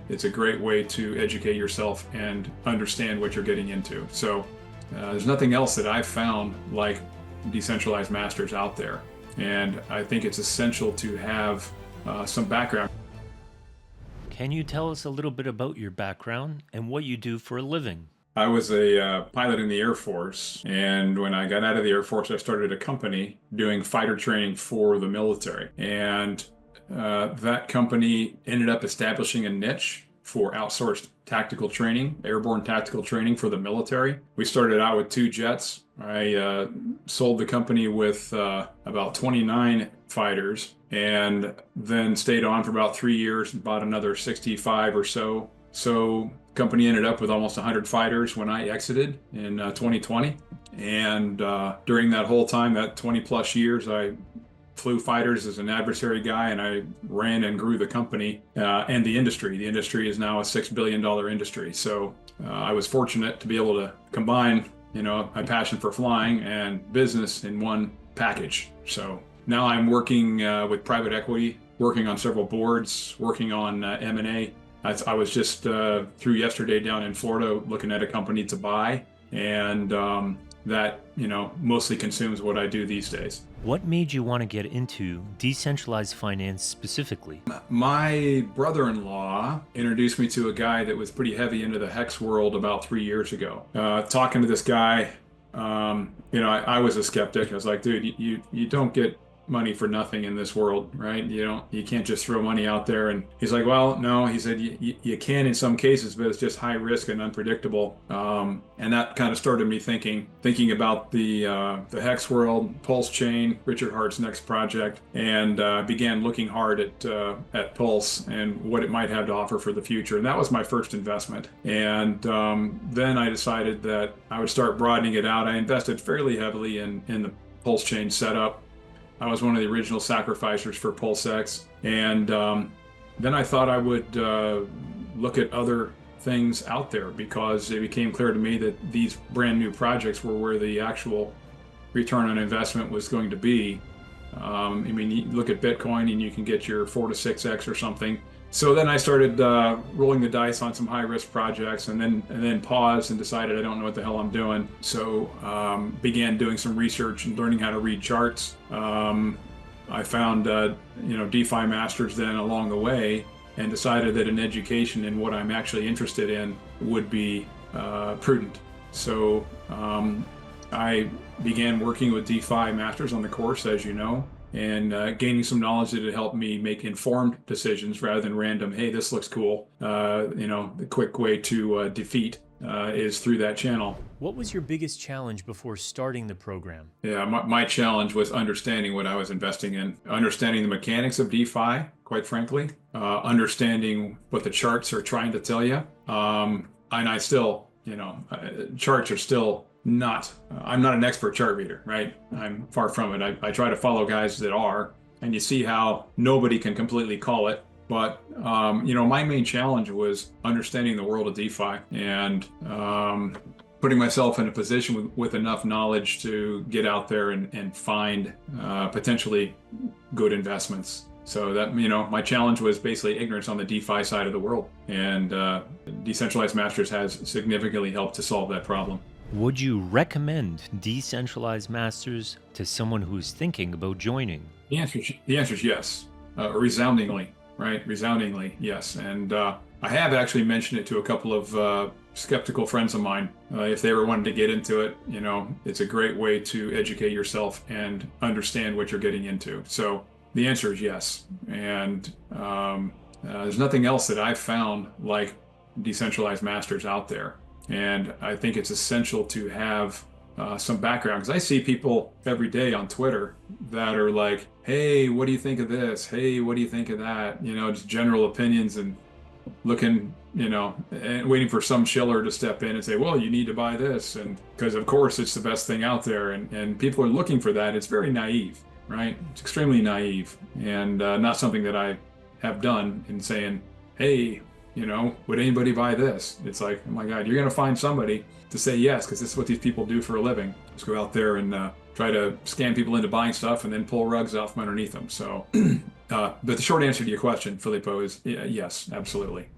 it's a great way to educate yourself and understand what you're getting into. So there's nothing else that I've found like decentralized masters out there. And I think it's essential to have some background. Can you tell us a little bit about your background and what you do for a living? I was a pilot in the Air Force, and when I got out of the Air Force, I started a company doing fighter training for the military. And that company ended up establishing a niche for outsourced tactical training, airborne tactical training for the military. We started out with 2 jets. I sold the company with about 29 fighters, and then stayed on for about 3 years and bought another 65 or so. So company ended up with almost 100 fighters when I exited in 2020. And during that whole time, that 20 plus years, I flew fighters as an adversary guy, and I ran and grew the company and the industry. The industry is now a $6 billion industry. So I was fortunate to be able to combine, my passion for flying and business in one package. So now I'm working with private equity, working on several boards, working on M&A. I was just through yesterday down in Florida looking at a company to buy, and that mostly consumes what I do these days. What made you want to get into decentralized finance specifically? My brother-in-law introduced me to a guy that was pretty heavy into the hex world about 3 years ago. Talking to this guy, I was a skeptic. I was like, dude, you don't get money for nothing in this world, right? You can't just throw money out there. And he's like, well, no, he said, you can in some cases, but it's just high risk and unpredictable. And that kind of started me thinking about the hex world, Pulse Chain, Richard Hart's next project, and began looking hard at Pulse and what it might have to offer for the future. And that was my first investment. And then I decided that I would start broadening it out. I invested fairly heavily in the Pulse Chain setup. I was one of the original sacrificers for PulseX. And then I thought I would look at other things out there, because it became clear to me that these brand new projects were where the actual return on investment was going to be. You look at Bitcoin and you can get your 4 to 6x or something. So then I started rolling the dice on some high-risk projects, and then paused and decided I don't know what the hell I'm doing. So began doing some research and learning how to read charts. I found DeFi masters then along the way, and decided that an education in what I'm actually interested in would be prudent. So I began working with DeFi masters on the course, as you know, and gaining some knowledge that would help me make informed decisions rather than random, hey, this looks cool. The quick way to defeat is through that channel. What was your biggest challenge before starting the program? Yeah, my challenge was understanding what I was investing in, understanding the mechanics of DeFi, quite frankly, understanding what the charts are trying to tell you. And I still, charts are still not, I'm not an expert chart reader, right? I'm far from it. I try to follow guys that are, and you see how nobody can completely call it. But, my main challenge was understanding the world of DeFi and putting myself in a position with enough knowledge to get out there and find potentially good investments. So that, my challenge was basically ignorance on the DeFi side of the world. And Decentralized Masters has significantly helped to solve that problem. Would you recommend Decentralized Masters to someone who's thinking about joining? The answer is yes, resoundingly, right? Resoundingly, yes. And I have actually mentioned it to a couple of skeptical friends of mine. If they ever wanted to get into it, it's a great way to educate yourself and understand what you're getting into. So the answer is yes. And there's nothing else that I've found like Decentralized Masters out there. And I think it's essential to have some background, because I see people every day on Twitter that are like, hey, what do you think of this? Hey, what do you think of that? Just general opinions, and looking, and waiting for some shiller to step in and say, well, you need to buy this. And because of course it's the best thing out there, and people are looking for that. It's very naive, right? It's extremely naive, and not something that I have done in saying, hey, would anybody buy this? It's like, oh my God, you're going to find somebody to say yes, because this is what these people do for a living. Just go out there and try to scam people into buying stuff and then pull rugs out from underneath them. So, but the short answer to your question, Filippo, is yes, absolutely.